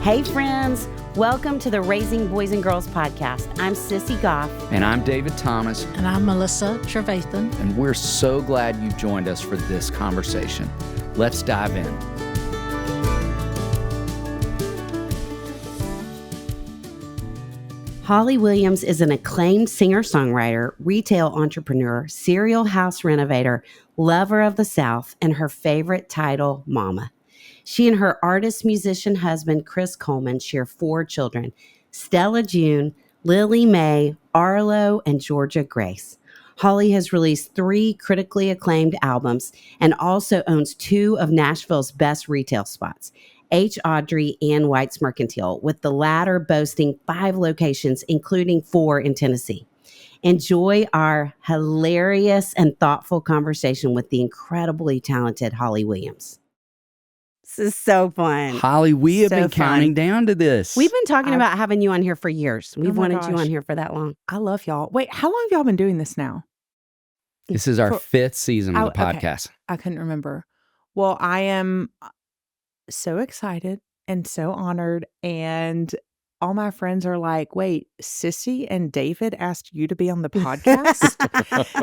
Hey friends, welcome to the Raising Boys and Girls podcast. I'm Sissy Goff. And I'm David Thomas. And I'm Melissa Trevathan. And we're so glad you joined us for this conversation. Let's dive in. Holly Williams is an acclaimed singer-songwriter, retail entrepreneur, serial house renovator, lover of the South, and her favorite title, Mama. She and her artist-musician husband, Chris Coleman, share 4 children, Stella June, Lily Mae, Arlo, and Georgia Grace. Holly has released 3 critically acclaimed albums and also owns 2 of Nashville's best retail spots, H. Audrey and White's Mercantile, with the latter boasting 5 locations, including 4 in Tennessee. Enjoy our hilarious and thoughtful conversation with the incredibly talented Holly Williams. This is so fun. Holly, we have been counting down to this. We've been talking about having you on here for years. We've wanted you on here for that long. I love y'all. Wait, how long have y'all been doing this now? This is our 5th season of the podcast. Okay. I couldn't remember. Well, I am so excited and so honored. And all my friends are like, wait, Sissy and David asked you to be on the podcast?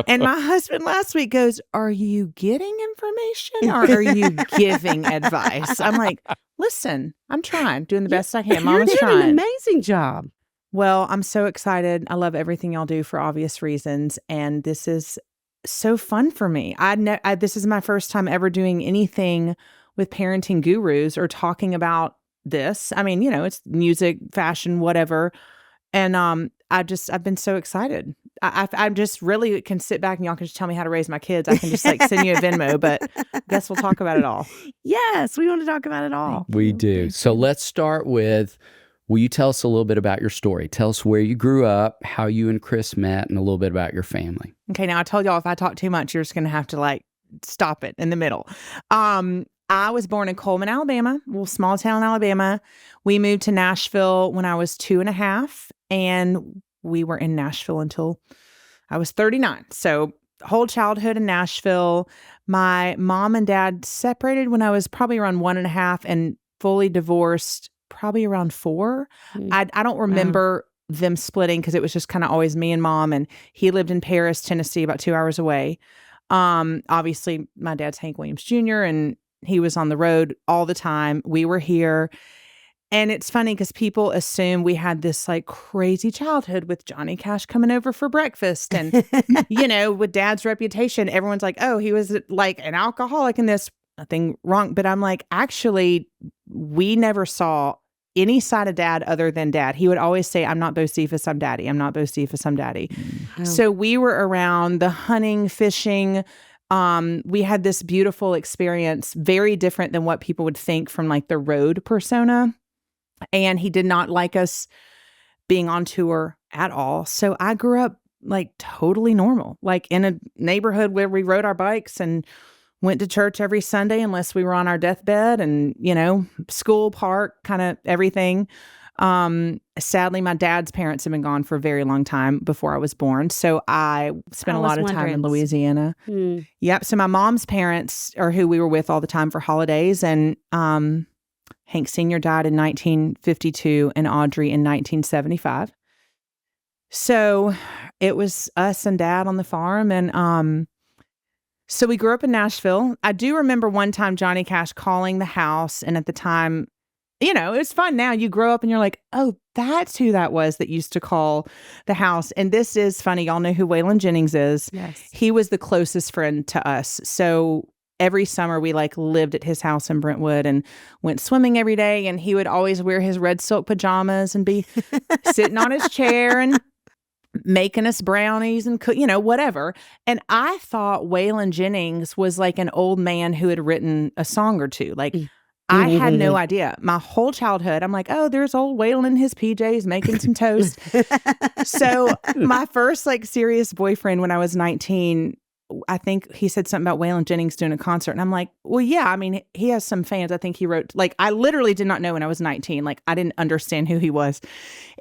And my husband last week goes, are you getting information or are you giving advice? I'm like, listen, I'm trying, doing the best I can. Mama's You're doing trying. an amazing job. Well, I'm so excited. I love everything y'all do for obvious reasons. And this is so fun for me. This is my first time ever doing anything with parenting gurus or talking about this. I mean, it's music, fashion, whatever. And I've been so excited. I just really can sit back and y'all can just tell me how to raise my kids. I can just send you a Venmo, but I guess we'll talk about it all. Yes, we want to talk about it all. We do. So let's start with, will you tell us a little bit about your story? Tell us where you grew up, how you and Chris met, and a little bit about your family. Okay, now I told y'all if I talk too much, you're just going to have to stop it in the middle. I was born in Coleman, Alabama, small town, Alabama. We moved to Nashville when I was 2.5, and we were in Nashville until I was 39. So whole childhood in Nashville. My mom and dad separated when I was probably around 1.5 and fully divorced probably around 4. I don't remember them splitting because it was just kind of always me and mom, and he lived in Paris, Tennessee, about 2 hours away. Obviously, my dad's Hank Williams Jr., and he was on the road all the time. We were here. And it's funny because people assume we had this crazy childhood with Johnny Cash coming over for breakfast. And, with dad's reputation, everyone's like, oh, he was an alcoholic and this, nothing wrong. But I'm like, actually, we never saw any side of dad other than dad. He would always say, I'm not Bocephus, I'm daddy. I'm not Bocephus, I'm daddy. Mm-hmm. So we were around the hunting, fishing. We had this beautiful experience, very different than what people would think from the road persona. And he did not like us being on tour at all. So I grew up totally normal, in a neighborhood where we rode our bikes and went to church every Sunday unless we were on our deathbed, and, school, park, kind of everything. Sadly, my dad's parents have been gone for a very long time before I was born. So I spent a lot of time in Louisiana. Yep. So my mom's parents are who we were with all the time for holidays. And Hank Sr. died in 1952 and Audrey in 1975. So it was us and dad on the farm. And so we grew up in Nashville. I do remember one time Johnny Cash calling the house. And at the time, it's fun now. You grow up and you're like, oh, that's who that was that used to call the house. And this is funny. Y'all know who Waylon Jennings is. Yes. He was the closest friend to us. So every summer we lived at his house in Brentwood and went swimming every day. And he would always wear his red silk pajamas and be sitting on his chair and making us brownies and cook, whatever. And I thought Waylon Jennings was an old man who had written a song or two. I had no idea. My whole childhood, I'm like, oh, there's old Waylon in his PJs making some toast. So my first serious boyfriend when I was 19, I think he said something about Waylon Jennings doing a concert. And I'm like, well, yeah, I mean, he has some fans. I think he wrote, I literally did not know when I was 19. I didn't understand who he was.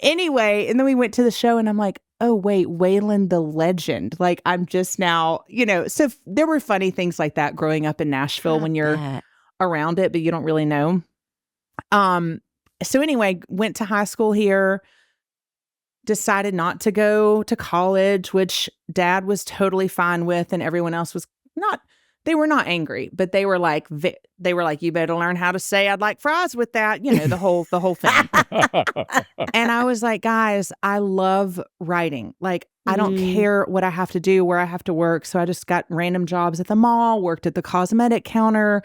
Anyway, and then we went to the show and I'm like, oh, wait, Waylon the legend. I'm just now, so there were funny things like that growing up in Nashville when you're around it, but you don't really know. So anyway, went to high school here, decided not to go to college, which Dad was totally fine with, and everyone else was not. They were not angry, but they were like, you better learn how to say I'd like fries with that, the whole thing. And I was like, guys, I love writing. Like, I don't care what I have to do, where I have to work. So I just got random jobs at the mall, worked at the cosmetic counter,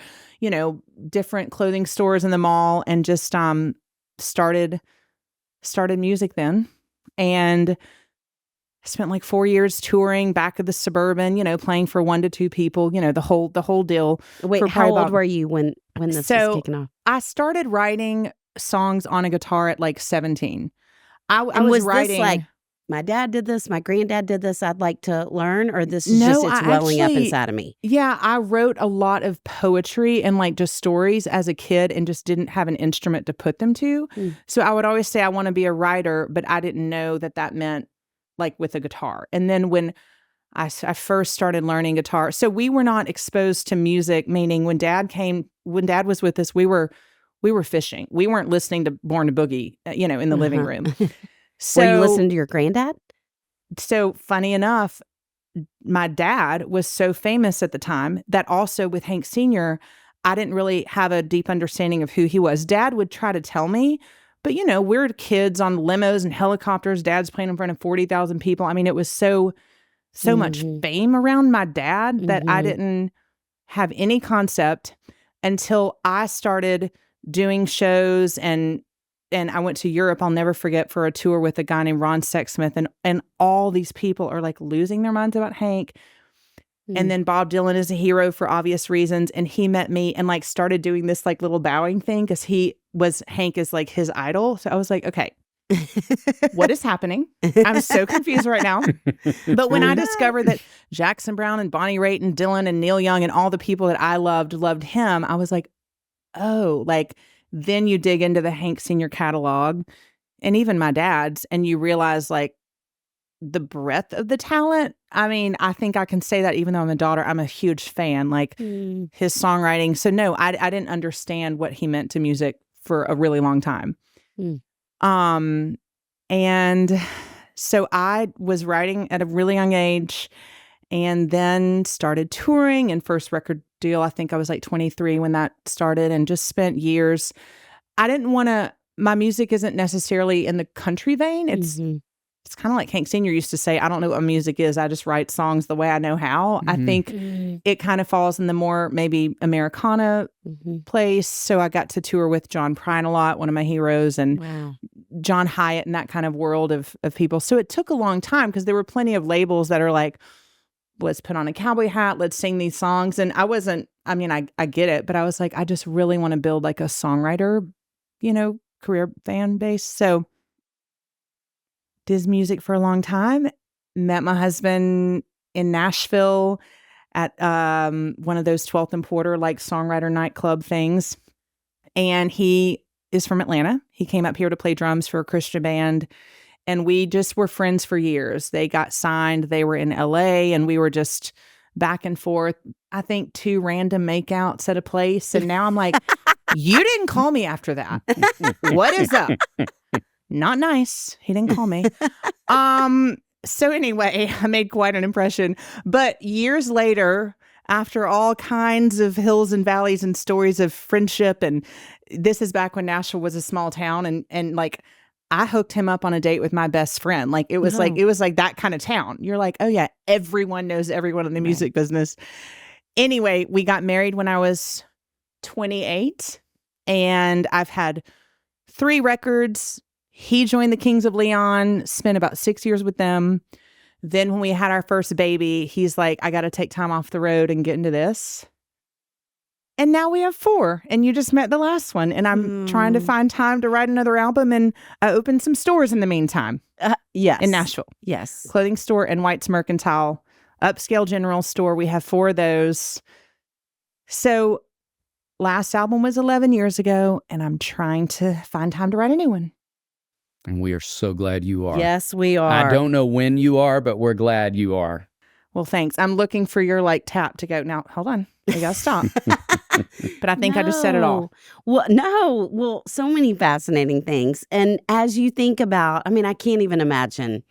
different clothing stores in the mall, and just started music then. And I spent like 4 years touring back of the Suburban, playing for 1 to 2 people, the whole deal. Wait, how old were you when this was kicking off? I started writing songs on a guitar at like 17. I was writing this like, my dad did this, my granddad did this, I'd like to learn, or this is just it's welling up inside of me? Yeah, I wrote a lot of poetry and like just stories as a kid and just didn't have an instrument to put them to. So I would always say I want to be a writer, but I didn't know that meant like with a guitar. And then when I first started learning guitar, so we were not exposed to music, meaning when Dad was with us, we were fishing. We weren't listening to Born to Boogie, in the living room. So, were you listening to your granddad? So funny enough, my dad was so famous at the time that also with Hank Sr., I didn't really have a deep understanding of who he was. Dad would try to tell me, but we're kids on limos and helicopters. Dad's playing in front of 40,000 people. I mean, it was so much fame around my dad that I didn't have any concept until I started doing shows and I went to Europe, I'll never forget, for a tour with a guy named Ron Sexsmith. And all these people are like losing their minds about Hank. And then Bob Dylan is a hero for obvious reasons. And he met me and like started doing this like little bowing thing because Hank is like his idol. So I was like, okay, what is happening? I'm so confused right now. But when I discovered that Jackson Browne and Bonnie Raitt and Dylan and Neil Young and all the people that I loved him, I was like, oh, like, then you dig into the Hank Sr. catalog and even my dad's, and you realize like the breadth of the talent. I mean, I think I can say that even though I'm a daughter, I'm a huge fan, like his songwriting. So no, I didn't understand what he meant to music for a really long time. And so I was writing at a really young age and then started touring, and first record deal, I think I was like 23 when that started, and just spent years. I didn't want to, my music isn't necessarily in the country vein. It's kind of like Hank Sr. used to say, I don't know what music is. I just write songs the way I know how. I think it kind of falls in the more maybe Americana place. So I got to tour with John Prine a lot, one of my heroes, and John Hyatt and that kind of world of people. So it took a long time because there were plenty of labels that are like, let's put on a cowboy hat, let's sing these songs. And I get it, but I was like, I just really want to build like a songwriter, career fan base. So did music for a long time, met my husband in Nashville at one of those 12th and Porter like songwriter nightclub things. And he is from Atlanta. He came up here to play drums for a Christian band. And we just were friends for years. They got signed. They were in LA and we were just back and forth. I think 2 random makeouts at a place. And now I'm like, you didn't call me after that. What is up? Not nice. He didn't call me. So anyway, I made quite an impression. But years later, after all kinds of hills and valleys and stories of friendship, and this is back when Nashville was a small town, and like, I hooked him up on a date with my best friend. Like it was like that kind of town. You're like, oh yeah, everyone knows everyone in the music business. Anyway, we got married when I was 28, and I've had 3 records. He joined the Kings of Leon, spent about 6 years with them. Then when we had our first baby, he's like, I got to take time off the road and get into this. And now we have 4, and you just met the last one. And I'm trying to find time to write another album, and I opened some stores in the meantime. Yes. In Nashville. Yes. Clothing store and White's Mercantile. Upscale general store. We have 4 of those. So last album was 11 years ago, and I'm trying to find time to write a new one. And we are so glad you are. Yes, we are. I don't know when you are, but we're glad you are. Well, thanks. I'm looking for your like tap to go. Now, hold on. I got to stop. But I think I just said it all. Well, no. Well, so many fascinating things. And as you think about, I mean, I can't even imagine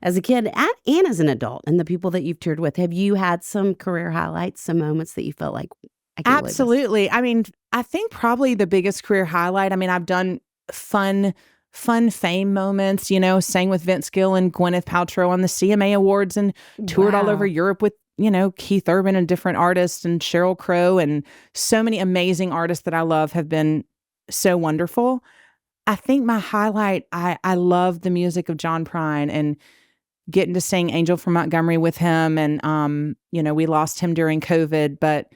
as a kid and as an adult and the people that you've toured with, have you had some career highlights, some moments that you felt like, I can't believe this? Absolutely. I mean, I think probably the biggest career highlight, I mean, I've done fun fame moments, you know, sang with Vince Gill and Gwyneth Paltrow on the CMA Awards and toured all over Europe with, you know, Keith Urban and different artists and Sheryl Crow and so many amazing artists that I love have been so wonderful. I think my highlight, I love the music of John Prine and getting to sing Angel from Montgomery with him. And, you know, we lost him during COVID, but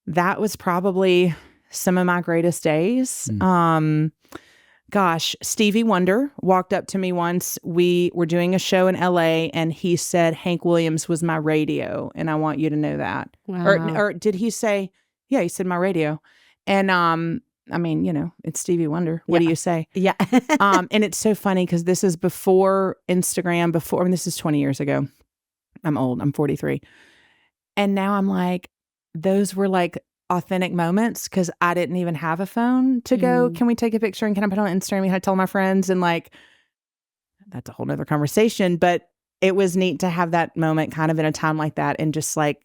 that was probably some of my greatest days. Gosh, Stevie Wonder walked up to me once. We were doing a show in LA and he said, Hank Williams was my radio. And I want you to know that. Wow. Or did he say, yeah, he said my radio. And, I mean, you know, it's Stevie Wonder. What do you say? Yeah. And it's so funny because this is before Instagram, I mean, this is 20 years ago. I'm old. I'm 43. And now I'm like, those were like authentic moments because I didn't even have a phone to go, can we take a picture and can I put it on Instagram? And I tell my friends and like, that's a whole nother conversation. But it was neat to have that moment kind of in a time like that and just like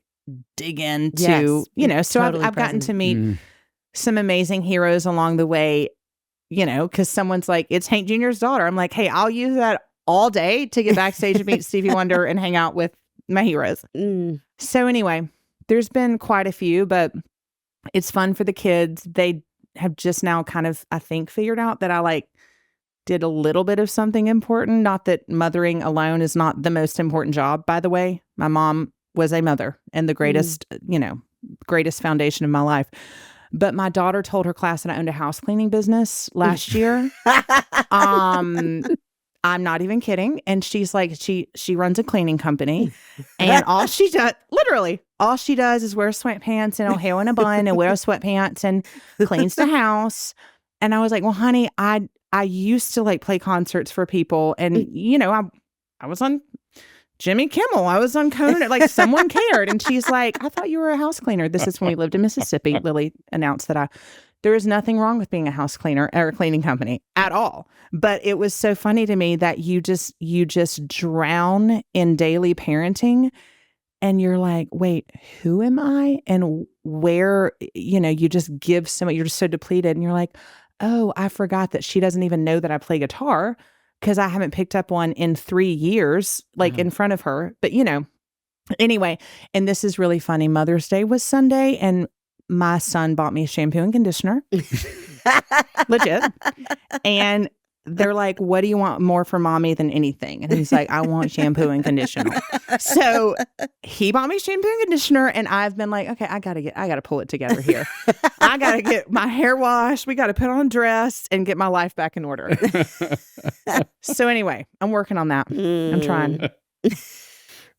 dig into, you know, so totally I've gotten to meet some amazing heroes along the way, you know, because someone's like, it's Hank Jr.'s daughter. I'm like, hey, I'll use that all day to get backstage and meet Stevie Wonder and hang out with my heroes. So anyway, there's been quite a few, but it's fun for the kids. They have just now kind of, I think, figured out that I like did a little bit of something important. Not that mothering alone is not the most important job, by the way. My mom was a mother and the greatest, you know, greatest foundation of my life. But my daughter told her class that I owned a house cleaning business last year. I'm not even kidding. And she's like, she runs a cleaning company. And all she does, literally, all she does is wear sweatpants and a hair in a bun and wear sweatpants and cleans the house. And I was like, well, honey, I used to like play concerts for people. And, you know, I was on Jimmy Kimmel. I was on Conan. Like someone cared. And she's like, I thought you were a house cleaner. This is when we lived in Mississippi. Lily announced that there is nothing wrong with being a house cleaner or a cleaning company at all. But it was so funny to me that you just drown in daily parenting and you're like, wait, who am I? And where, you know, you just give so much, you're just so depleted and you're like, oh, I forgot that she doesn't even know that I play guitar because I haven't picked up one in 3 years, like in front of her. But, you know, anyway, and this is really funny. Mother's Day was Sunday and my son bought me a shampoo and conditioner. Legit. And they're like, what do you want more for mommy than anything? And he's like, I want shampoo and conditioner. So he bought me shampoo and conditioner. And I've been like, okay, I gotta pull it together here. I gotta get my hair washed. We gotta put on a dress and get my life back in order. So anyway, I'm working on that. I'm trying.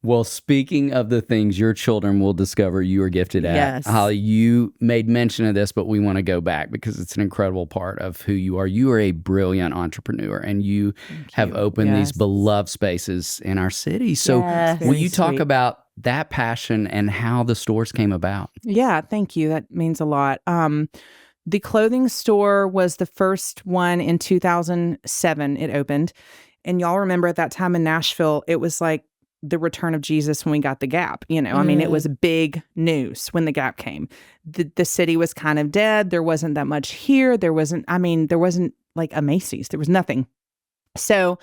Well, speaking of the things your children will discover you are gifted at, Yes. Holly, you made mention of this, but we want to go back because it's an incredible part of who you are. You are a brilliant entrepreneur, and you have opened these beloved spaces in our city. So will you talk about that passion and how the stores came about? Yeah, thank you. That means a lot. The clothing store was the first one in 2007. It opened. And y'all remember at that time in Nashville, it was like the return of Jesus when we got the Gap. You know, I mean, it was big news when the Gap came. The city was kind of dead. There wasn't that much here. There wasn't like a Macy's. There was nothing. So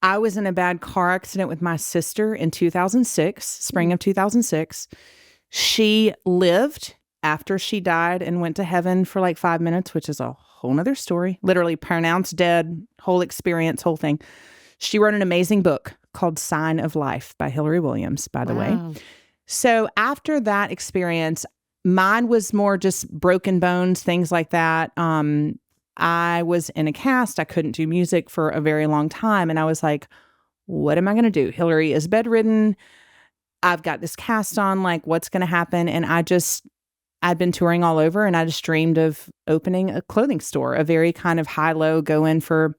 I was in a bad car accident with my sister in 2006, spring of 2006. She lived after she died and went to heaven for like 5 minutes, which is a whole nother story. Literally pronounced dead, whole experience, whole thing. She wrote an amazing book called Sign of Life by Hillary Williams, by the way. So after that experience, mine was more just broken bones, things like that. I was in a cast. I couldn't do music for a very long time. And I was like, what am I going to do? Hillary is bedridden. I've got this cast on, like, what's going to happen? And I'd been touring all over and I just dreamed of opening a clothing store, a very kind of high-low, go in for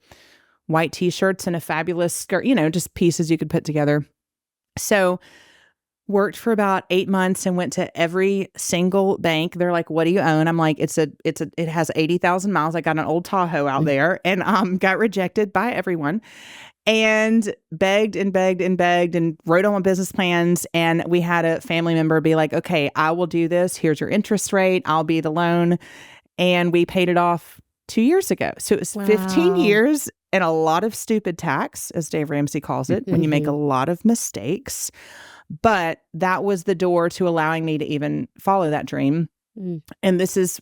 white t-shirts and a fabulous skirt, you know, just pieces you could put together. So worked for about 8 months and went to every single bank. They're like, what do you own? I'm like, it has 80,000 miles. I got an old Tahoe out there and got rejected by everyone and begged and begged and begged and wrote on my business plans. And we had a family member be like, okay, I will do this. Here's your interest rate. I'll be the loan. And we paid it off 2 years ago. So it was 15 years and a lot of stupid tax, as Dave Ramsey calls it, when you make a lot of mistakes. But that was the door to allowing me to even follow that dream. And this is,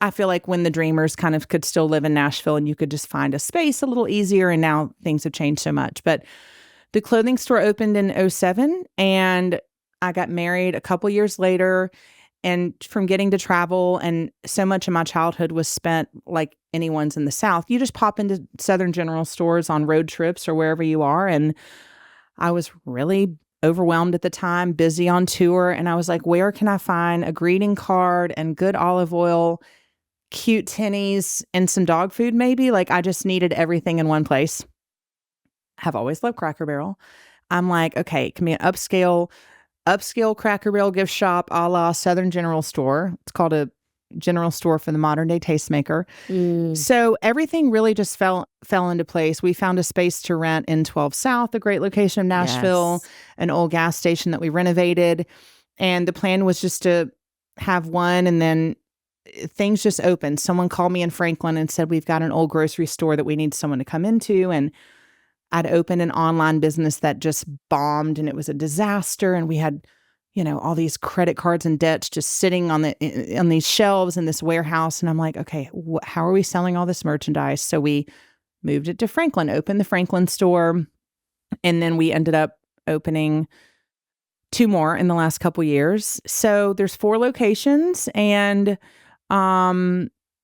I feel like, when the dreamers kind of could still live in Nashville and you could just find a space a little easier. And now things have changed so much. But the clothing store opened in 2007 and I got married a couple years later. And from getting to travel, and so much of my childhood was spent like anyone's in the South. You just pop into Southern General stores on road trips or wherever you are. And I was really overwhelmed at the time, busy on tour. And I was like, where can I find a greeting card and good olive oil, cute tinnies, and some dog food maybe? Like I just needed everything in one place. Have always loved Cracker Barrel. I'm like, okay, it can be an upscale Cracker Barrel gift shop a la Southern General Store. It's called a general store for the modern day tastemaker. So everything really just fell into place. We found a space to rent in 12 South, a great location of Nashville, an old gas station that we renovated. And the plan was just to have one, and then things just opened. Someone called me in Franklin and said, we've got an old grocery store that we need someone to come into. And I'd opened an online business that just bombed and it was a disaster. And we had, all these credit cards and debts just sitting on these shelves in this warehouse. And I'm like, okay, how are we selling all this merchandise? So we moved it to Franklin, opened the Franklin store. And then we ended up opening 2 more in the last couple years. So there's 4 locations and,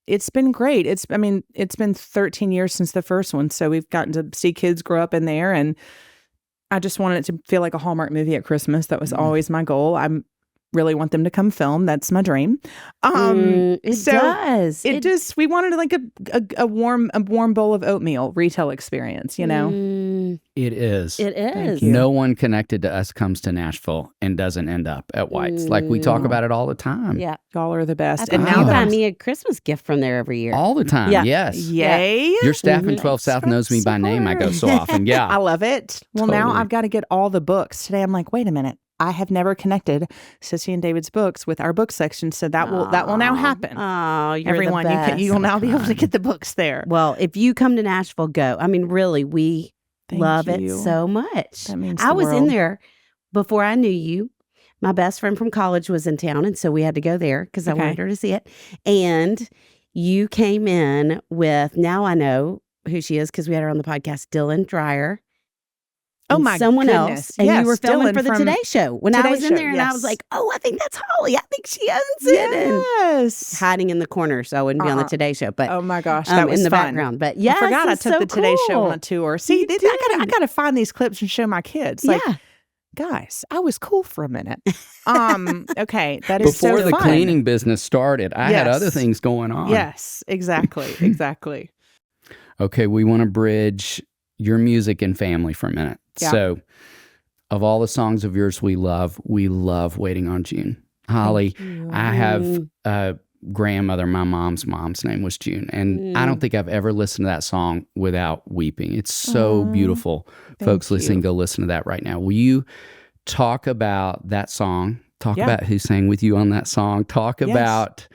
it's been great. It's been 13 years since the first one. So we've gotten to see kids grow up in there. And I just wanted it to feel like a Hallmark movie at Christmas. That was always my goal. I really want them to come film. That's my dream. It does. We wanted like a warm bowl of oatmeal retail experience, It is. It is. No one connected to us comes to Nashville and doesn't end up at White's. Like we talk about it all the time. Yeah. Y'all are the best. And now you buy me a Christmas gift from there every year. All the time. Yeah. Yes. Yay. Your staff in 12 South knows me by name. I go so often. Yeah. I love it. Well, now Totally. I've got to get all the books. Today I'm like, wait a minute. I have never connected Sissy and David's books with our book section, so that will now happen. Oh, you're everyone, the best. you will now be able to get the books there. Well, if you come to Nashville, go. I mean, really, we Thank love you. it so much. That means I the was in world. there before I knew you. My best friend from college was in town, and so we had to go there because I wanted her to see it. And you came in with, now I know who she is because we had her on the podcast, Dylan Dreyer. Oh my someone goodness. else, and Yes, you were filming Dylan for the from Today Show. When I Today was in Show, there, and I was yes. like, "Oh, I think that's Holly. I think she owns it." And Yes. hiding in the corner, so I wouldn't be on the Today Show. But Oh my gosh, that was in the fun. background. But yeah, I forgot I took the Today Show on a tour. See, You I got to find these clips and show my kids. Like, yeah, guys, I was cool for a minute. Okay, that is Before so the fun. cleaning business started, I had Yes. other things going on. Yes, exactly. Okay, we want to bridge your music and family for a minute. Yeah. So, of all the songs of yours we love Waiting on June. Holly, I have a grandmother, my mom's name was June. And I don't think I've ever listened to that song without weeping. It's so beautiful. Folks listening, go listen to that right now. Will you talk about that song? Talk about who sang with you on that song. Talk about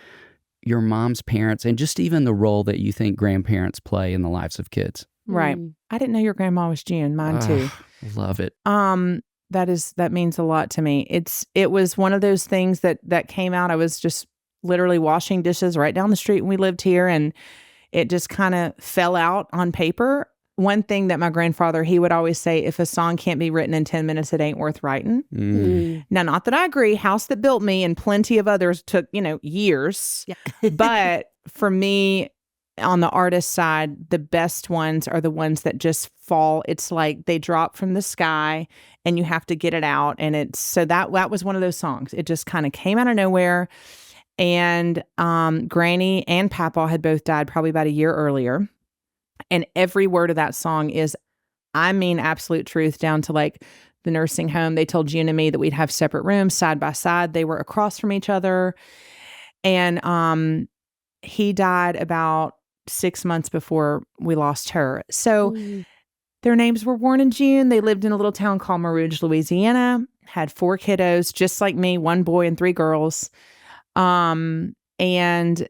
your mom's parents and just even the role that you think grandparents play in the lives of kids. Right. I didn't know your grandma was June. Mine too. Love it. That means a lot to me. It was one of those things that came out. I was just literally washing dishes right down the street when we lived here, and it just kind of fell out on paper. One thing that my grandfather, he would always say, if a song can't be written in 10 minutes, it ain't worth writing. Now, not that I agree. House That Built Me and plenty of others took, years. Yeah. But for me, on the artist side, the best ones are the ones that just fall. It's like they drop from the sky and you have to get it out. And so that was one of those songs. It just kind of came out of nowhere. And Granny and Papa had both died probably about a year earlier. And every word of that song is, I mean, absolute truth, down to like the nursing home. They told June and me that we'd have separate rooms side by side. They were across from each other. And he died about 6 months before we lost her. So their names were Warren and June. They lived in a little town called Marouge, Louisiana, had 4 kiddos, just like me, 1 boy and 3 girls. And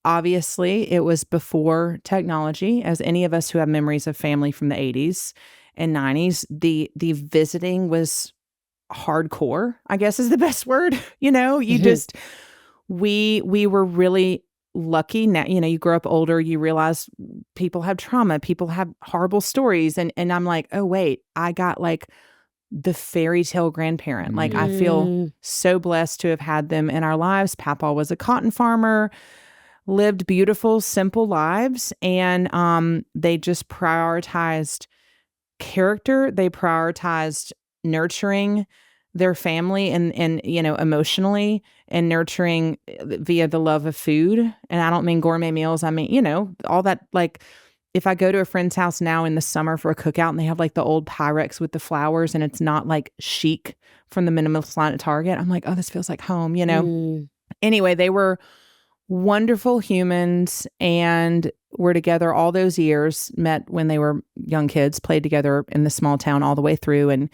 obviously it was before technology, as any of us who have memories of family from the 80s and 90s, the visiting was hardcore, I guess is the best word. You just, we were really lucky. Now, you grow up older, you realize people have trauma, people have horrible stories. And I'm like, oh, wait, I got like the fairy tale grandparent. Like, I feel so blessed to have had them in our lives. Papa was a cotton farmer, lived beautiful, simple lives. And they just prioritized character. They prioritized nurturing their family and emotionally, and nurturing via the love of food. And I don't mean gourmet meals. I mean, all that. Like, if I go to a friend's house now in the summer for a cookout and they have like the old Pyrex with the flowers and it's not like chic from the minimalist line at Target, I'm like, oh, this feels like home, Anyway, they were wonderful humans and were together all those years, met when they were young kids, played together in the small town all the way through, and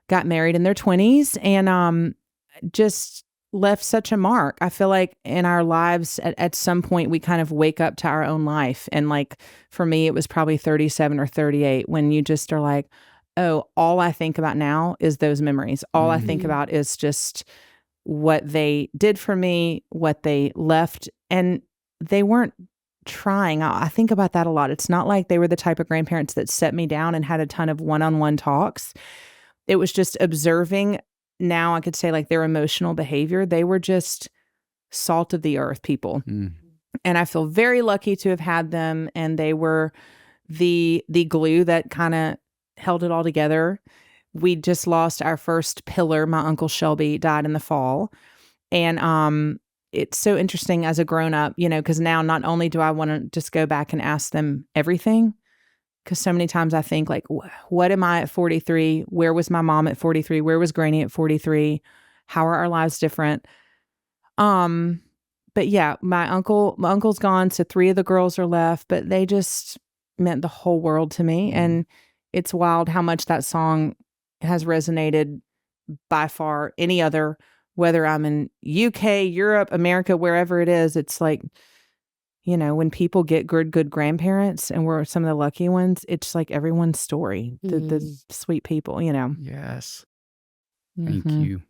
got married in their 20s, and just left such a mark. I feel like in our lives, at some point, we kind of wake up to our own life. And like, for me, it was probably 37 or 38 when you just are like, oh, all I think about now is those memories. All I think about is just what they did for me, what they left. And they weren't trying. I think about that a lot. It's not like they were the type of grandparents that set me down and had a ton of one-on-one talks. It was just observing. Now I could say like their emotional behavior. They were just salt of the earth people. And I feel very lucky to have had them. And they were the glue that kind of held it all together. We just lost our first pillar. My Uncle Shelby died in the fall. And it's so interesting as a grown-up, because now not only do I want to just go back and ask them everything, because so many times I think like, what am I at 43? Where was my mom at 43? Where was Granny at 43? How are our lives different? But yeah, my uncle's gone. So 3 of the girls are left, but they just meant the whole world to me. And it's wild how much that song has resonated by far any other, whether I'm in UK, Europe, America, wherever it is. It's like, when people get good grandparents, and we're some of the lucky ones, it's like everyone's story, the sweet people, Yes. Thank you.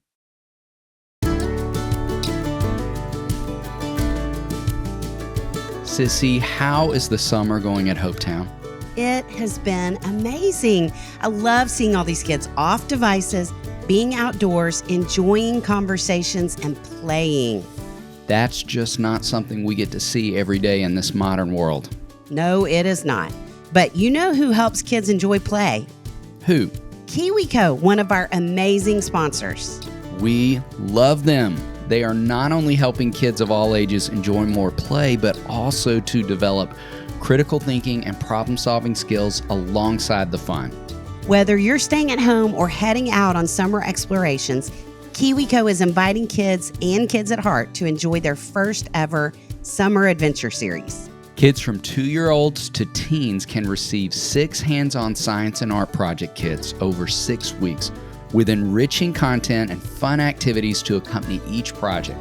Sissy, how is the summer going at Hopetown? It has been amazing. I love seeing all these kids off devices, being outdoors, enjoying conversations, and playing. That's just not something we get to see every day in this modern world. No, it is not. But you know who helps kids enjoy play? Who? KiwiCo, one of our amazing sponsors. We love them. They are not only helping kids of all ages enjoy more play, but also to develop critical thinking and problem-solving skills alongside the fun. Whether you're staying at home or heading out on summer explorations, KiwiCo is inviting kids and kids at heart to enjoy their first ever summer adventure series. Kids from 2-year-olds to teens can receive 6 hands-on science and art project kits over 6 weeks with enriching content and fun activities to accompany each project.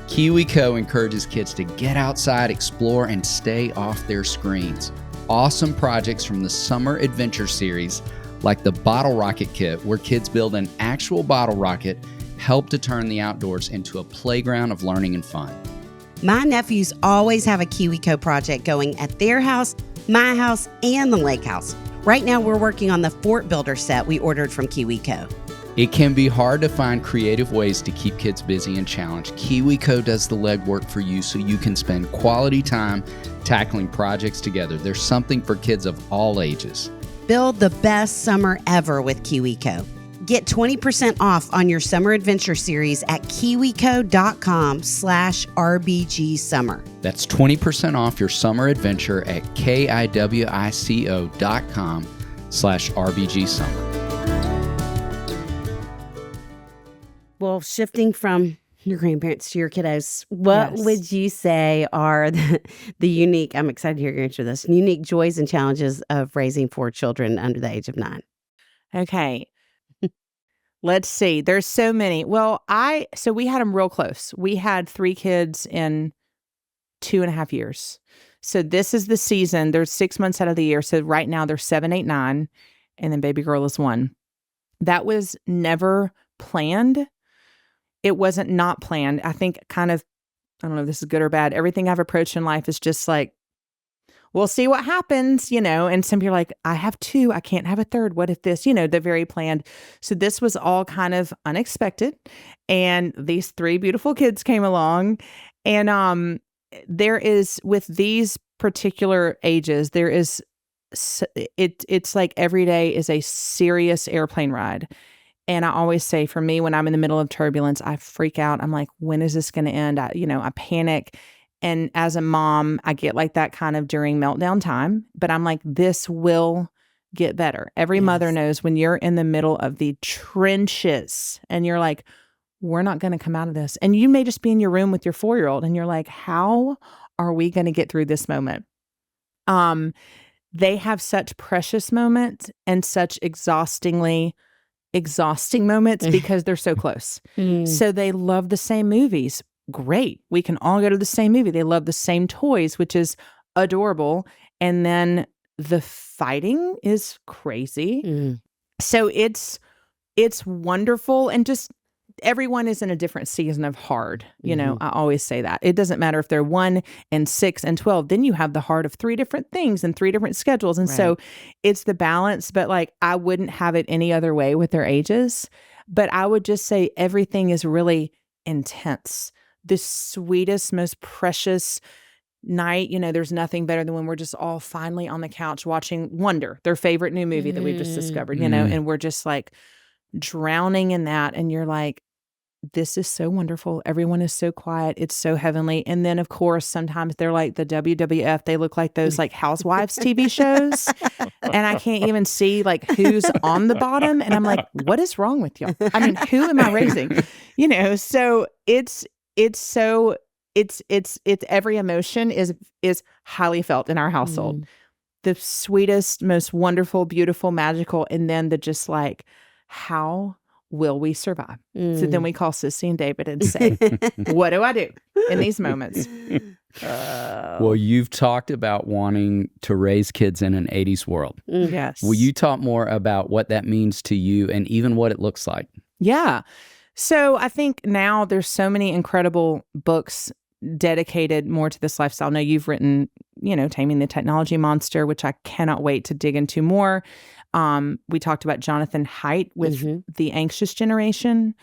KiwiCo encourages kids to get outside, explore, and stay off their screens. Awesome projects from the Summer Adventure Series, like the Bottle Rocket Kit, where kids build an actual bottle rocket, help to turn the outdoors into a playground of learning and fun. My nephews always have a KiwiCo project going at their house, my house, and the lake house. Right now, we're working on the fort builder set we ordered from KiwiCo. It can be hard to find creative ways to keep kids busy and challenged. KiwiCo does the legwork for you so you can spend quality time tackling projects together. There's something for kids of all ages. Build the best summer ever with KiwiCo. Get 20% off on your summer adventure series at kiwico.com/RBG summer. That's 20% off your summer adventure at kiwico.com/RBG summer. Well, shifting from your grandparents to your kiddos, what would you say are the unique, I'm excited to hear your answer to this, unique joys and challenges of raising 4 children under the age of 9? Okay. Let's see. There's so many. Well, so we had them real close. We had 3 kids in 2.5 years. So this is the season. There's 6 months out of the year. So right now they're 7, 8, 9, and then baby girl is 1. That was never planned. It wasn't not planned. I think kind of, I don't know if this is good or bad. Everything I've approached in life is just like, we'll see what happens, and some people are like, I have 2, I can't have a 3rd. What if this, they're very planned. So this was all kind of unexpected. And these 3 beautiful kids came along. And there is, with these particular ages, there is, it's like every day is a serious airplane ride. And I always say, for me, when I'm in the middle of turbulence, I freak out. I'm like, when is this going to end? I panic. And as a mom, I get like that kind of during meltdown time. But I'm like, this will get better. Every mother knows when you're in the middle of the trenches and you're like, we're not going to come out of this. And you may just be in your room with your 4-year-old and you're like, how are we going to get through this moment? They have such precious moments and such exhausting moments because they're so close. So they love the same movies. Great. We can all go to the same movie. They love the same toys, which is adorable. And then the fighting is crazy. So it's wonderful. And just everyone is in a different season of hard. I always say that. It doesn't matter if they're 1 and 6 and 12. Then you have the heart of 3 different things and 3 different schedules. And so it's the balance. But like, I wouldn't have it any other way with their ages. But I would just say everything is really intense. The sweetest, most precious night. There's nothing better than when we're just all finally on the couch watching Wonder, their favorite new movie that we've just discovered, and we're just like drowning in that. And you're like, this is so wonderful. Everyone is so quiet. It's so heavenly. And then, of course, sometimes they're like the WWF. They look like those like housewives TV shows. And I can't even see like who's on the bottom. And I'm like, what is wrong with y'all? I mean, who am I raising? So it's every emotion is highly felt in our household. The sweetest, most wonderful, beautiful, magical. And then the just like, how will we survive? So then we call Sissy and David and say, what do I do in these moments? Well, you've talked about wanting to raise kids in an 80s world. Yes. Will you talk more about what that means to you and even what it looks like? Yeah. So I think now there's so many incredible books dedicated more to this lifestyle. Now you've written, Taming the Technology Monster, which I cannot wait to dig into more. We talked about Jonathan Haidt with The Anxious Generation,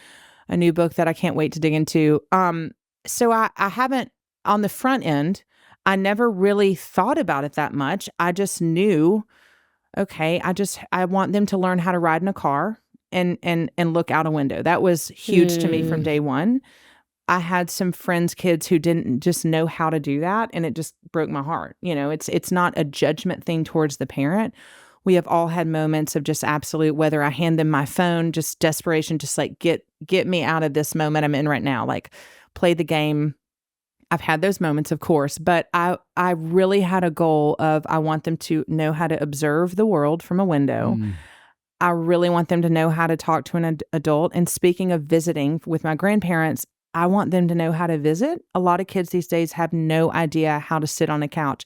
a new book that I can't wait to dig into. So I haven't, on the front end, I never really thought about it that much. I just knew, okay, I want them to learn how to ride in a car and look out a window. That was huge to me from day one. I had some friends' kids who didn't just know how to do that, and it just broke my heart. It's not a judgment thing towards the parent. We have all had moments of just absolute, whether I hand them my phone, just desperation, just like get me out of this moment I'm in right now, like play the game. I've had those moments, of course, but I really had a goal of I want them to know how to observe the world from a window. I really want them to know how to talk to an adult. And speaking of visiting with my grandparents, I want them to know how to visit. A lot of kids these days have no idea how to sit on a couch.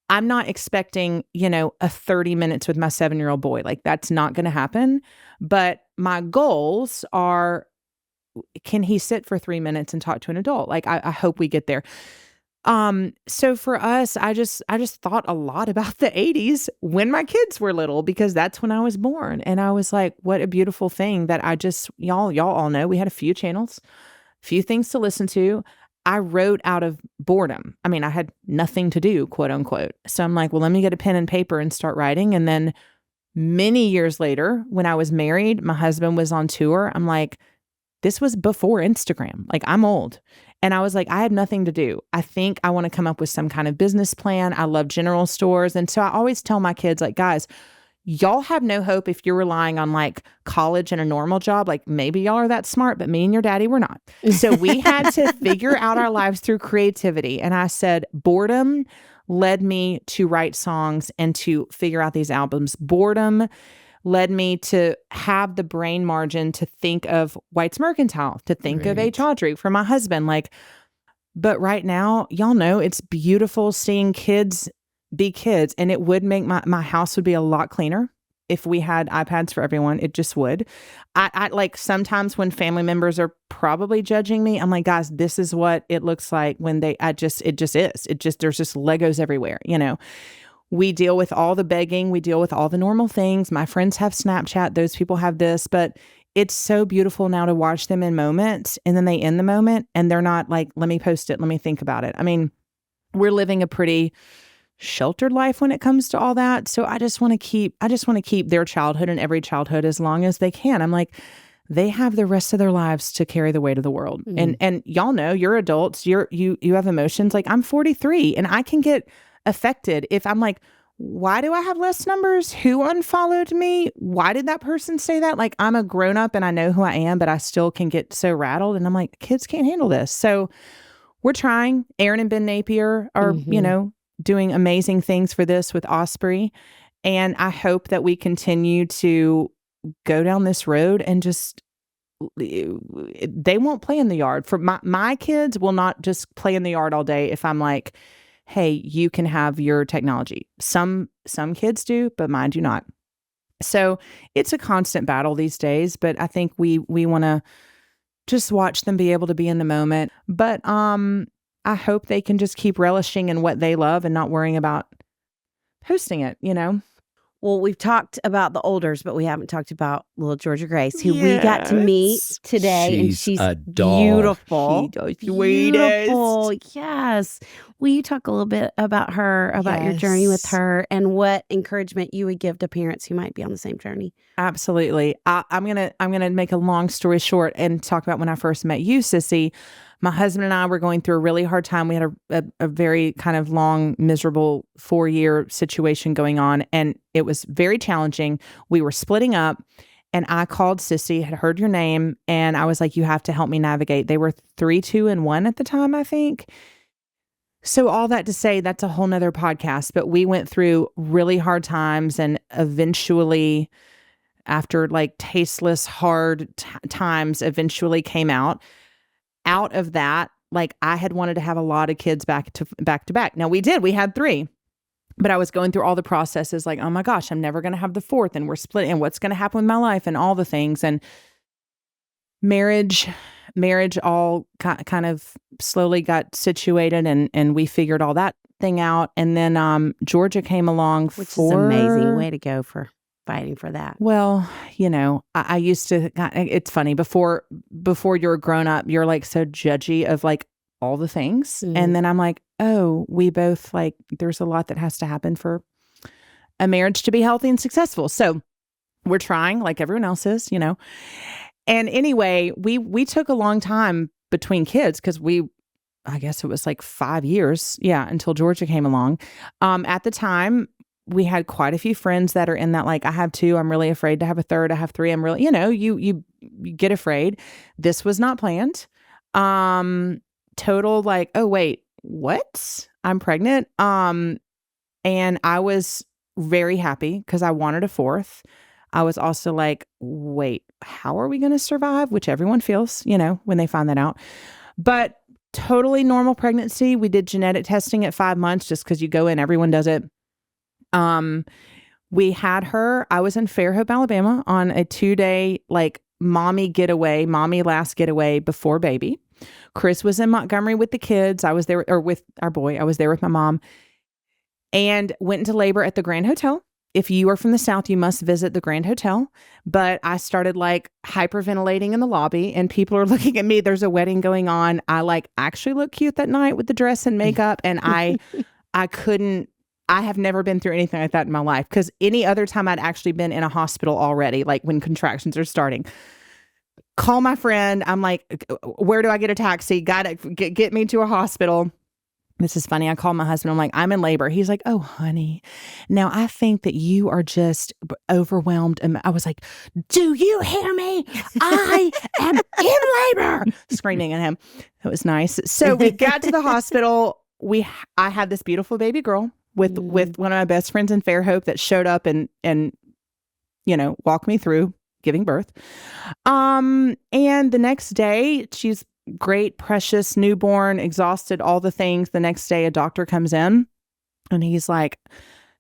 I'm not expecting, a 30 minutes with my 7-year-old boy. Like that's not going to happen. But my goals are, can he sit for 3 minutes and talk to an adult? Like I hope we get there. So for us, I just thought a lot about the 80s when my kids were little, because that's when I was born. And I was like, what a beautiful thing that y'all all know we had a few channels, few things to listen to. I wrote out of boredom. I mean, I had nothing to do, quote unquote. So I'm like, well, let me get a pen and paper and start writing. And then many years later, when I was married, my husband was on tour. I'm like, this was before Instagram. Like I'm old. And I was like, I had nothing to do. I think I want to come up with some kind of business plan. I love general stores. And so I always tell my kids, like, guys, Y'all have no hope if you're relying on like college and a normal job. Like maybe y'all are that smart, but me and your daddy were not. So we had to figure out our lives through creativity. And I said, boredom led me to write songs and to figure out these albums. Boredom led me to have the brain margin to think of White's Mercantile, to think of H. Audrey for my husband. But right now, y'all know it's beautiful seeing kids be kids, and it would make my house would be a lot cleaner if we had iPads for everyone. It just would. I like sometimes when family members are probably judging me, I'm like, guys, this is what it looks like when it just is. There's just Legos everywhere, We deal with all the begging. We deal with all the normal things. My friends have Snapchat. Those people have this, but it's so beautiful now to watch them in moments, and then they end the moment and they're not like, let me post it. Let me think about it. I mean, we're living a pretty sheltered life when it comes to all that. So I just want to keep their childhood and every childhood as long as they can. I'm like, they have the rest of their lives to carry the weight of the world. And y'all know, you're adults, you have emotions. Like I'm 43 and I can get affected if I'm like, why do I have less numbers? Who unfollowed me? Why did that person say that? Like I'm a grown up and I know who I am, but I still can get so rattled. And I'm like, kids can't handle this. So we're trying. Aaron and Ben Napier are, doing amazing things for this with Osprey. And I hope that we continue to go down this road and just, they won't play in the yard. For my kids will not just play in the yard all day if I'm like, hey, you can have your technology. Some kids do, but mine do not. So it's a constant battle these days, but I think we want to just watch them be able to be in the moment. But I hope they can just keep relishing in what they love and not worrying about posting it, Well, we've talked about the Olders, but we haven't talked about little Georgia Grace, who we got to meet today. And she's a doll. Beautiful. Beautiful. Yes. Will you talk a little bit about her, about your journey with her, and what encouragement you would give to parents who might be on the same journey? Absolutely. I'm gonna make a long story short and talk about when I first met you, Sissy. My husband and I were going through a really hard time. We had a very kind of long, miserable 4-year situation going on, and it was very challenging. We were splitting up, and I called Sissy, had heard your name, and I was like, you have to help me navigate. They were 3, 2, and 1 at the time, I think. So all that to say, that's a whole nother podcast, but we went through really hard times, and eventually, after like tasteless, hard times, eventually came out of that. Like I had wanted to have a lot of kids back to back. Now we had 3, but I was going through all the processes like, oh my gosh, I'm never going to have the 4th, and we're split, and what's going to happen with my life and all the things. And marriage all kind of slowly got situated, and we figured all that thing out. And then Georgia came along, which is amazing. Way to go for fighting for that. Well, I used to, it's funny, before you're grown up, you're like so judgy of like all the things. And then I'm like, oh, we both like, there's a lot that has to happen for a marriage to be healthy and successful. So we're trying like everyone else is, And anyway, we took a long time between kids because I guess it was like 5 years. Yeah. Until Georgia came along. At the time, we had quite a few friends that are in that, like, I have 2, I'm really afraid to have a 3rd, I have 3, I'm really, you get afraid. This was not planned. Total like, oh wait, what? I'm pregnant. And I was very happy because I wanted a 4th. I was also like, wait, how are we going to survive? Which everyone feels, when they find that out. But totally normal pregnancy. We did genetic testing at 5 months just because you go in, everyone does it. We had her, I was in Fairhope, Alabama on a 2-day, like mommy last getaway before baby. Chris was in Montgomery with the kids. I was there, or with our boy. I was there with my mom, and went into labor at the Grand Hotel. If you are from the South, you must visit the Grand Hotel. But I started like hyperventilating in the lobby, and people are looking at me. There's a wedding going on. I like actually look cute that night with the dress and makeup. And I have never been through anything like that in my life, because any other time I'd actually been in a hospital already, like when contractions are starting. Call my friend. I'm like, where do I get a taxi? Gotta get me to a hospital. This is funny. I called my husband. I'm like, I'm in labor. He's like, oh, honey. Now I think that you are just overwhelmed. And I was like, do you hear me? I am in labor. Screaming at him. It was nice. So we got to the hospital. I had this beautiful baby girl with one of my best friends in Fairhope that showed up and walked me through giving birth. And the next day, she's great, precious, newborn, exhausted, all the things. The next day, a doctor comes in and he's like,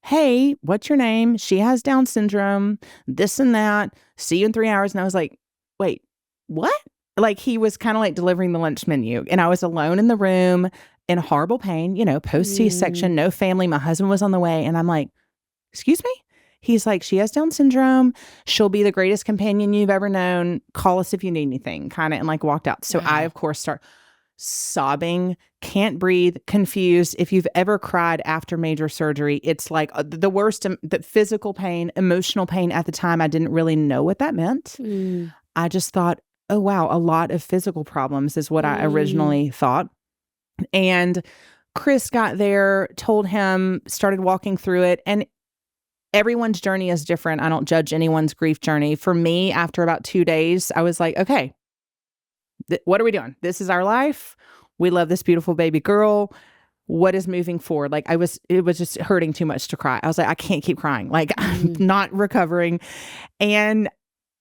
hey, what's your name? She has Down syndrome, this and that. See you in 3 hours. And I was like, wait, what? Like, he was kind of like delivering the lunch menu. And I was alone in the room in horrible pain, post C-section, no family. My husband was on the way. And I'm like, excuse me? He's like, she has Down syndrome. She'll be the greatest companion you've ever known. Call us if you need anything, kind of, and like walked out. So I, of course, start sobbing, can't breathe, confused. If you've ever cried after major surgery, it's like the worst, the physical pain, emotional pain. At the time, I didn't really know what that meant. I just thought, oh, wow, a lot of physical problems is what I originally thought. And Chris got there, told him, started walking through it. And everyone's journey is different. I don't judge anyone's grief journey. For me, after about 2 days, I was like, okay, what are we doing? This is our life. We love this beautiful baby girl. What is moving forward? Like, it was just hurting too much to cry. I was like, I can't keep crying. Like, I'm not recovering. And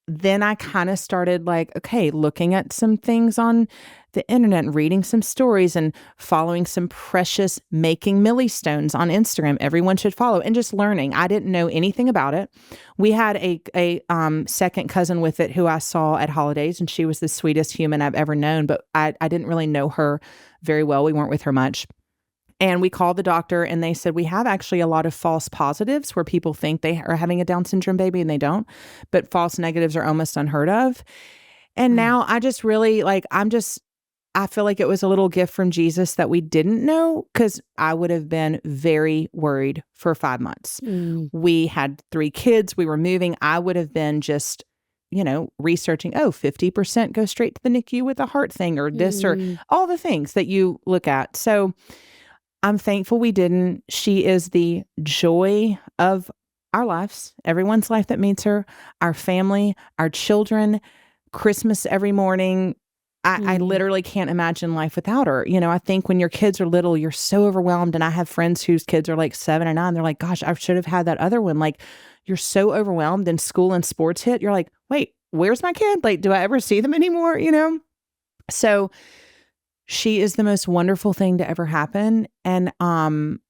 then I kind of started like, okay, looking at some things on the internet and reading some stories and following some precious Making Millie Stones on Instagram. Everyone should follow, and just learning. I didn't know anything about it. We had a second cousin with it who I saw at holidays, and she was the sweetest human I've ever known, but I didn't really know her very well. We weren't with her much. And we called the doctor and they said, we have actually a lot of false positives where people think they are having a Down syndrome baby and they don't, but false negatives are almost unheard of. And now I just really I feel like it was a little gift from Jesus that we didn't know, because I would have been very worried for 5 months. We had 3 kids. We were moving. I would have been just, researching, 50% go straight to the NICU with a heart thing or this or all the things that you look at. So I'm thankful we didn't. She is the joy of our lives, everyone's life that meets her, our family, our children, Christmas every morning. I literally can't imagine life without her. I think when your kids are little, you're so overwhelmed. And I have friends whose kids are like 7 and 9. They're like, gosh, I should have had that other one. Like, you're so overwhelmed and school and sports hit. You're like, wait, where's my kid? Like, do I ever see them anymore? So she is the most wonderful thing to ever happen. And I'm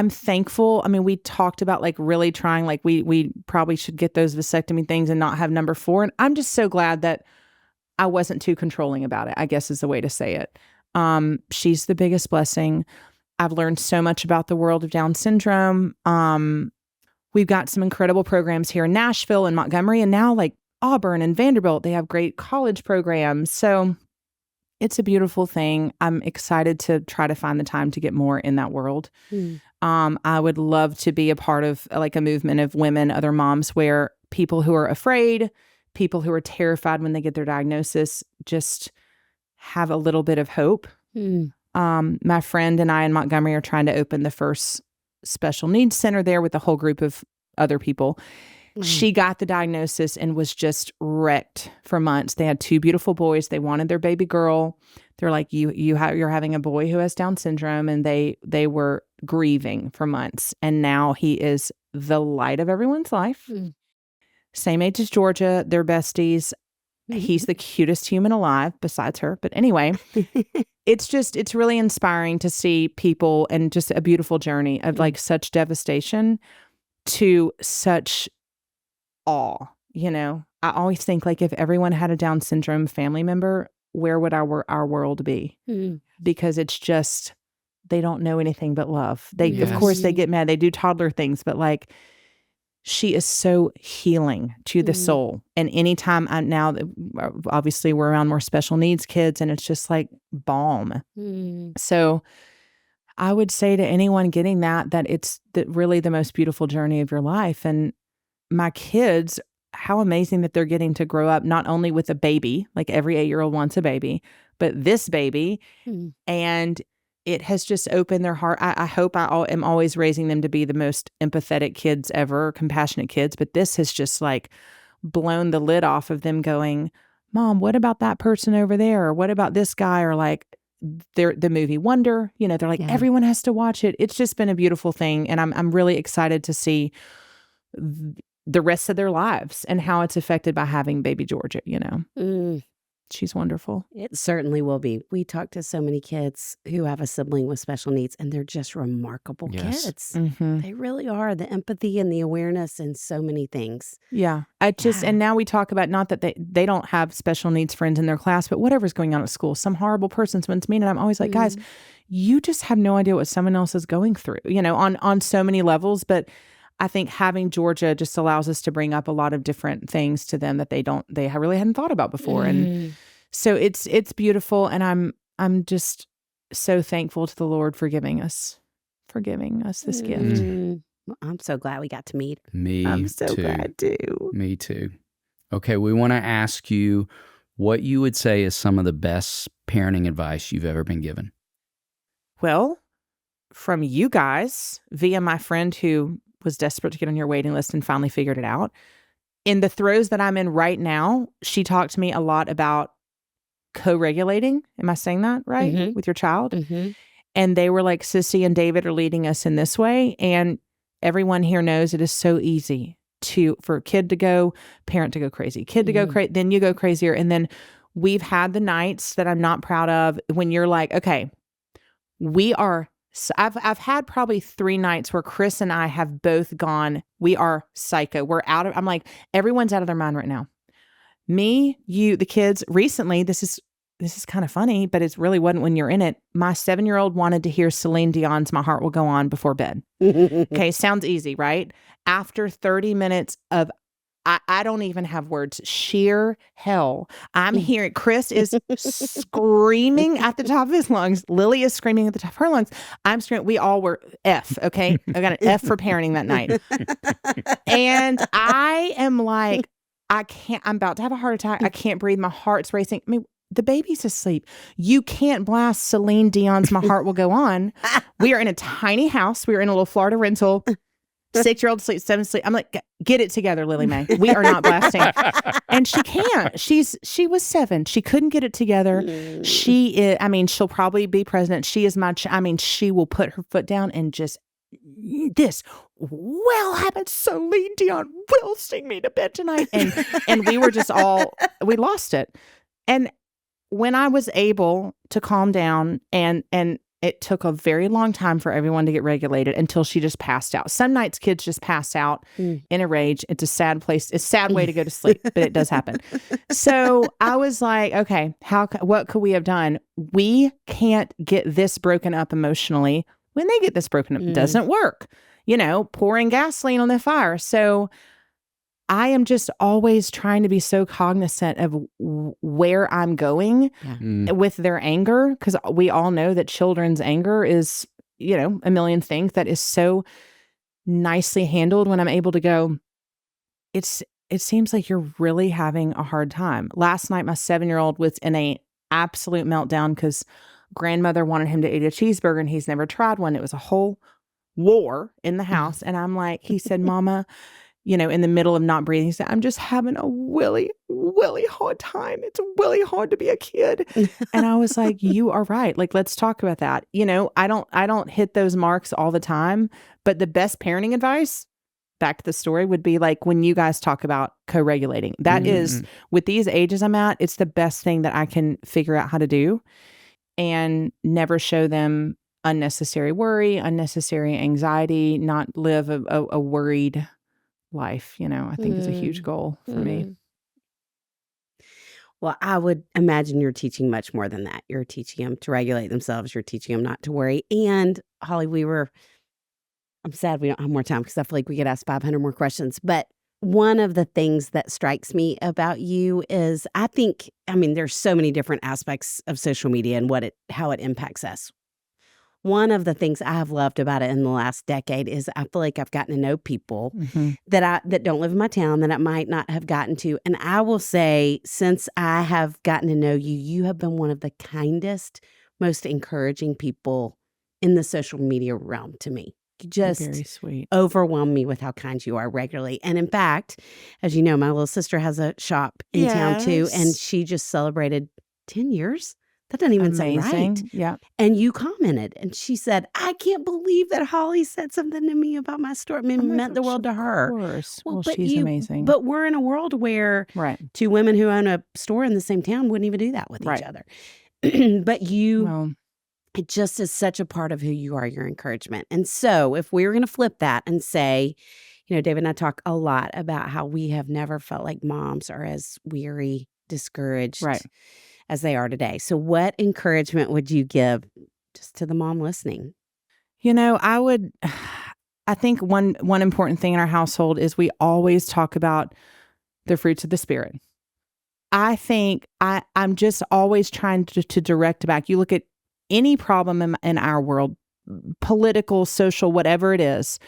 thankful. I mean, we talked about like really trying, like we probably should get those vasectomy things and not have number 4. And I'm just so glad that I wasn't too controlling about it, I guess is the way to say it. She's the biggest blessing. I've learned so much about the world of Down syndrome. We've got some incredible programs here in Nashville and Montgomery, and now like Auburn and Vanderbilt, they have great college programs. So it's a beautiful thing. I'm excited to try to find the time to get more in that world. I would love to be a part of like a movement of women, other moms, where people who are afraid, people who are terrified when they get their diagnosis, just have a little bit of hope. My friend and I in Montgomery are trying to open the first special needs center there with a whole group of other people. She got the diagnosis and was just wrecked for months. They had 2 beautiful boys. They wanted their baby girl. They're like, you're having a boy who has Down syndrome, and they were grieving for months. And now he is the light of everyone's life. Same age as Georgia. They're besties. He's the cutest human alive besides her. But anyway, it's really inspiring to see people, and just a beautiful journey of like such devastation to such awe. I always think like if everyone had a Down syndrome family member, where would our world be? Because it's just, they don't know anything but love. Of course they get mad. They do toddler things, but like, she is so healing to the soul. And anytime now, obviously we're around more special needs kids, and it's just like balm. So I would say to anyone getting that it's really the most beautiful journey of your life. And my kids, how amazing that they're getting to grow up not only with a baby, like every 8-year-old wants a baby, but this baby. And it has just opened their heart. I hope I am always raising them to be the most empathetic kids ever, compassionate kids. But this has just like blown the lid off of them going, Mom, what about that person over there? Or what about this guy? Or like the movie Wonder, they're like, everyone has to watch it. It's just been a beautiful thing. And I'm really excited to see the rest of their lives and how it's affected by having baby Georgia, She's wonderful. It certainly will be. We talk to so many kids who have a sibling with special needs, and they're just remarkable kids. Mm-hmm. They really are. The empathy and the awareness and so many things. Yeah. And now we talk about not that they don't have special needs friends in their class, but whatever's going on at school, some horrible person, someone's mean. And I'm always like, guys, you just have no idea what someone else is going through, on so many levels. But I think having Georgia just allows us to bring up a lot of different things to them that they really hadn't thought about before. And so it's beautiful. And I'm just so thankful to the Lord for giving us this gift. Well, I'm so glad we got to meet. I'm so glad too. Me too. Okay. We want to ask you what you would say is some of the best parenting advice you've ever been given. Well, from you guys via my friend who was desperate to get on your waiting list and finally figured it out. In the throes that I'm in right now, she talked to me a lot about co-regulating. Am I saying that right? Mm-hmm. With your child? Mm-hmm. And they were like, Sissy and David are leading us in this way. And everyone here knows it is so easy for a kid to go, parent to go crazy, kid to go crazy, then you go crazier. And then we've had the nights that I'm not proud of when you're like, okay, I've had probably 3 nights where Chris and I have both gone, we are psycho. I'm like, everyone's out of their mind right now. Me, you, the kids. Recently, this is kind of funny, but it really wasn't when you're in it. My 7-year-old wanted to hear Celine Dion's My Heart Will Go On before bed. Okay, sounds easy, right? After 30 minutes of I don't even have words. Sheer hell. I'm hearing Chris is screaming at the top of his lungs. Lily is screaming at the top of her lungs. I'm screaming. We all were F, okay? I got an F for parenting that night. And I am like, I'm about to have a heart attack. I can't breathe. My heart's racing. I mean, the baby's asleep. You can't blast Celine Dion's My Heart Will Go On. We are in a tiny house. We are in a little Florida rental. 6-year-old sleep, 7 sleep. I'm like, get it together, Lily Mae. We are not blasting. And she can't. She was 7. She couldn't get it together. She'll probably be president. She is she will put her foot down and just, this will happen. Celine Dion will sing me to bed tonight. And we were just we lost it. And when I was able to calm down and it took a very long time for everyone to get regulated until she just passed out. Some nights kids just pass out in a rage. It's a sad way to go to sleep, but it does happen. So I was like, okay, what could we have done? We can't get this broken up emotionally. When they get this broken up, it doesn't work. Pouring gasoline on the fire. So I am just always trying to be so cognizant of where I'm going with their anger, because we all know that children's anger is, a million things that is so nicely handled when I'm able to go, it seems like you're really having a hard time. Last night, my 7-year-old was in a absolute meltdown because grandmother wanted him to eat a cheeseburger and he's never tried one. It was a whole war in the house. And I'm like, he said, Mama, in the middle of not breathing, he said, I'm just having a really, really hard time. It's really hard to be a kid. And I was like, you are right. Like, let's talk about that. I don't hit those marks all the time, but the best parenting advice, back to the story, would be like when you guys talk about co-regulating. That is, with these ages I'm at, it's the best thing that I can figure out how to do and never show them unnecessary worry, unnecessary anxiety, not live a worried life, I think is a huge goal for me. Well, I would imagine you're teaching much more than that. You're teaching them to regulate themselves. You're teaching them not to worry. And Holly, I'm sad we don't have more time because I feel like we could ask 500 more questions. But one of the things that strikes me about you is there's so many different aspects of social media and how it impacts us. One of the things I have loved about it in the last decade is I feel like I've gotten to know people that don't live in my town that I might not have gotten to. And I will say, since I have gotten to know you, you have been one of the kindest, most encouraging people in the social media realm to me. You just very sweet. overwhelm me with how kind you are regularly. And in fact, as you know, my little sister has a shop in town too, and she just celebrated 10 years. That doesn't even sound right. Yeah. And you commented, and she said, I can't believe that Holly said something to me about my store. I mean, it meant the world to her. Of course. Well, but she's amazing. But we're in a world where two women who own a store in the same town wouldn't even do that with each other. But it just is such a part of who you are, your encouragement. And so if we were going to flip that and say, you know, David and I talk a lot about how we have never felt like moms are as weary, discouraged as they are today. So what encouragement would you give just to the mom listening? You know, I think one important thing in our household is we always talk about the fruits of the Spirit. I think I'm just always trying to direct back. You look at any problem in our world, political, social, whatever it is,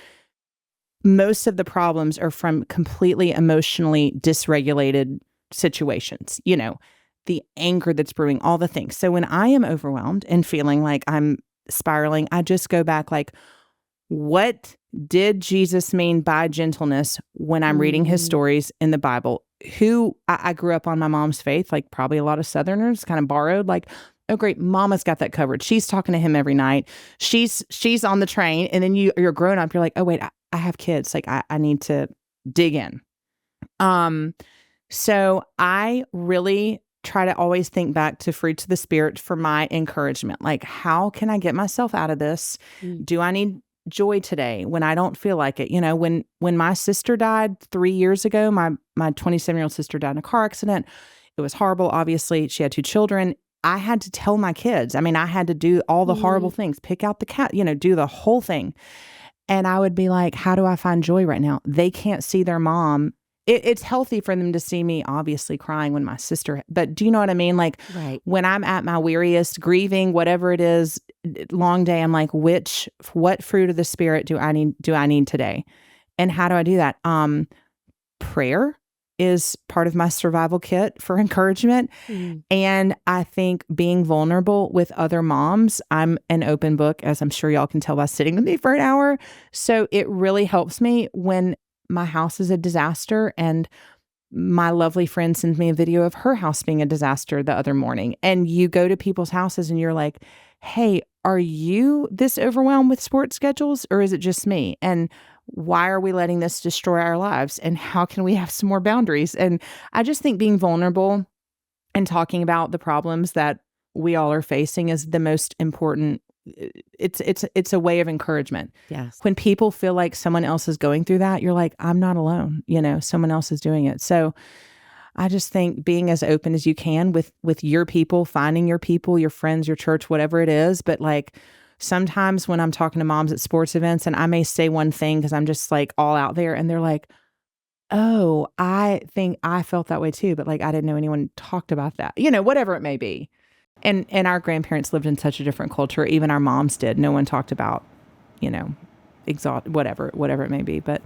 most of the problems are from completely emotionally dysregulated situations. You know, the anger that's brewing, all the things. So when I am overwhelmed and feeling like I'm spiraling, I just go back like, what did Jesus mean by gentleness when I'm reading his stories in the Bible? I grew up on my mom's faith, like probably a lot of Southerners, kind of borrowed, like, oh, great, Mama's got that covered. She's talking to him every night. She's on the train. And then you're grown up. You're like, oh, wait, I have kids. Like, I need to dig in. So I really try to always think back to fruits of the Spirit for my encouragement. Like, how can I get myself out of this? Do I need joy today when I don't feel like it? You know, when my sister died 3 years ago, my 27-year-old sister died in a car accident. It was horrible. Obviously, she had 2 children. I had to tell my kids. I mean, I had to do all the horrible things, pick out the cat, you know, do the whole thing. And I would be like, how do I find joy right now? They can't see their mom. It's healthy for them to see me obviously crying when my sister, but do you know what I mean? Like when I'm at my weariest, grieving, whatever it is, long day, I'm like, what fruit of the Spirit do I need today? And how do I do that? Prayer is part of my survival kit for encouragement. And I think being vulnerable with other moms, I'm an open book, as I'm sure y'all can tell by sitting with me for an hour. So it really helps me when my house is a disaster and my lovely friend sends me a video of her house being a disaster the other morning. And you go to people's houses and you're like, hey, are you this overwhelmed with sports schedules or is it just me? And why are we letting this destroy our lives? And how can we have some more boundaries? And I just think being vulnerable and talking about the problems that we all are facing is the most important. It's a way of encouragement. Yes. When people feel like someone else is going through that, you're like, I'm not alone. You know, someone else is doing it. So I just think being as open as you can with your people, finding your people, your friends, your church, whatever it is. But like sometimes when I'm talking to moms at sports events and I may say one thing because I'm just like all out there and they're like, oh, I think I felt that way too. But like, I didn't know anyone talked about that, you know, whatever it may be. And our grandparents lived in such a different culture. Even our moms did. No one talked about, you know, whatever it may be. But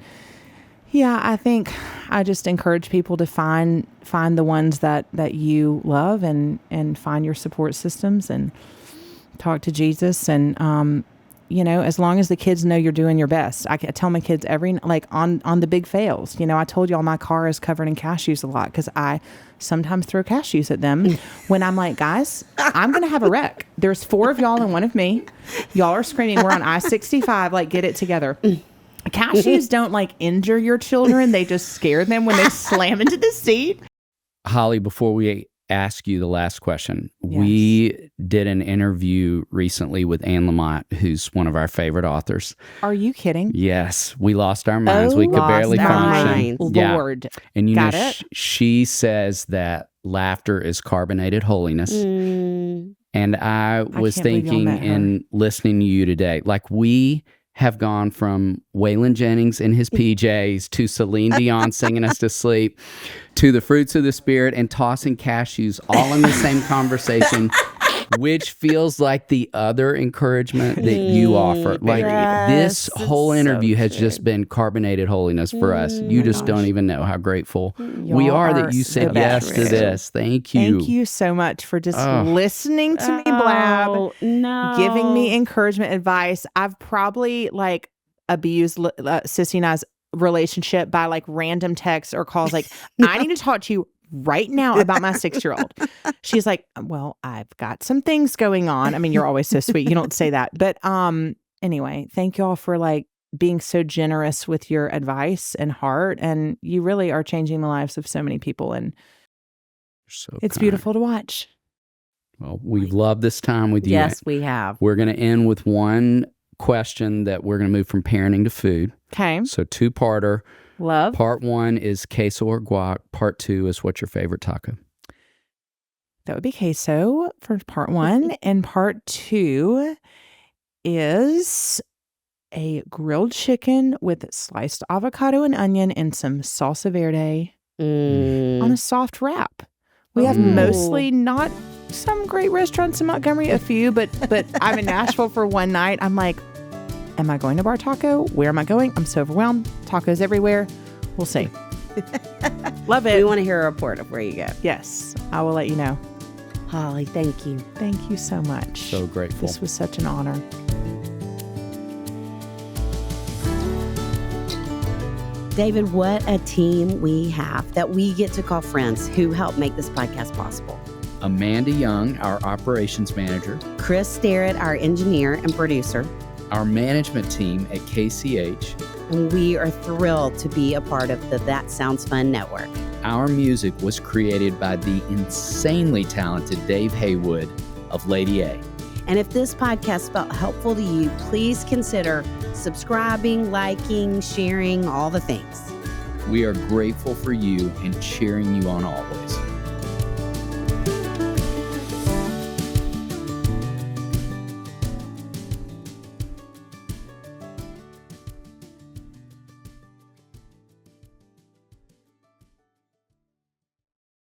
yeah, I think I just encourage people to find the ones that you love and find your support systems and talk to Jesus. And, you know, as long as the kids know you're doing your best. I tell my kids on the big fails. You know, I told y'all my car is covered in cashews a lot because I sometimes throw cashews at them when I'm like, guys, I'm going to have a wreck. There's 4 of y'all and 1 of me. Y'all are screaming. We're on I-65. Like, get it together. Cashews don't like injure your children. They just scare them when they slam into the seat. Holly, before we ask you the last question, we did an interview recently with Anne Lamott, who's one of our favorite authors. Are you kidding? Yes. We lost our minds. We could barely function. Lord. And you know, she says that laughter is carbonated holiness. And I was thinking in listening to you today, like we have gone from Waylon Jennings in his PJs to Celine Dion singing us to sleep to the fruits of the Spirit and tossing cashews all in the same conversation which feels like the other encouragement that you offer. Like this whole interview has just been carbonated holiness for us. You just don't even know how grateful we are that you said yes to this. Thank you. Thank you so much for just listening to me blab, giving me encouragement, advice. I've probably like abused Sissy and I's relationship by like random texts or calls. Like, I need to talk to you right now about my 6-year-old. She's like, well, I've got some things going on. I mean, you're always so sweet. You don't say that. But anyway, thank you all for like being so generous with your advice and heart. And you really are changing the lives of so many people. And it's beautiful to watch. Well, we've loved this time with you. Yes, we have. We're going to end with one question that we're going to move from parenting to food. Okay. So 2-parter. Love. Part 1 is queso or guac. Part 2 is what's your favorite taco? That would be queso for part 1. And part 2 is a grilled chicken with sliced avocado and onion and some salsa verde on a soft wrap. We have mostly not some great restaurants in Montgomery, a few, but I'm in Nashville for one night. I'm like, am I going to Bar Taco? Where am I going? I'm so overwhelmed. Tacos everywhere. We'll see. Love it. We want to hear a report of where you go. Yes, I will let you know. Holly, thank you. Thank you so much. So grateful. This was such an honor. David, what a team we have that we get to call friends who help make this podcast possible. Amanda Young, our operations manager. Chris Starrett, our engineer and producer. Our management team at KCH. And we are thrilled to be a part of the That Sounds Fun network. Our music was created by the insanely talented Dave Haywood of Lady A. And if this podcast felt helpful to you, please consider subscribing, liking, sharing, all the things. We are grateful for you and cheering you on always.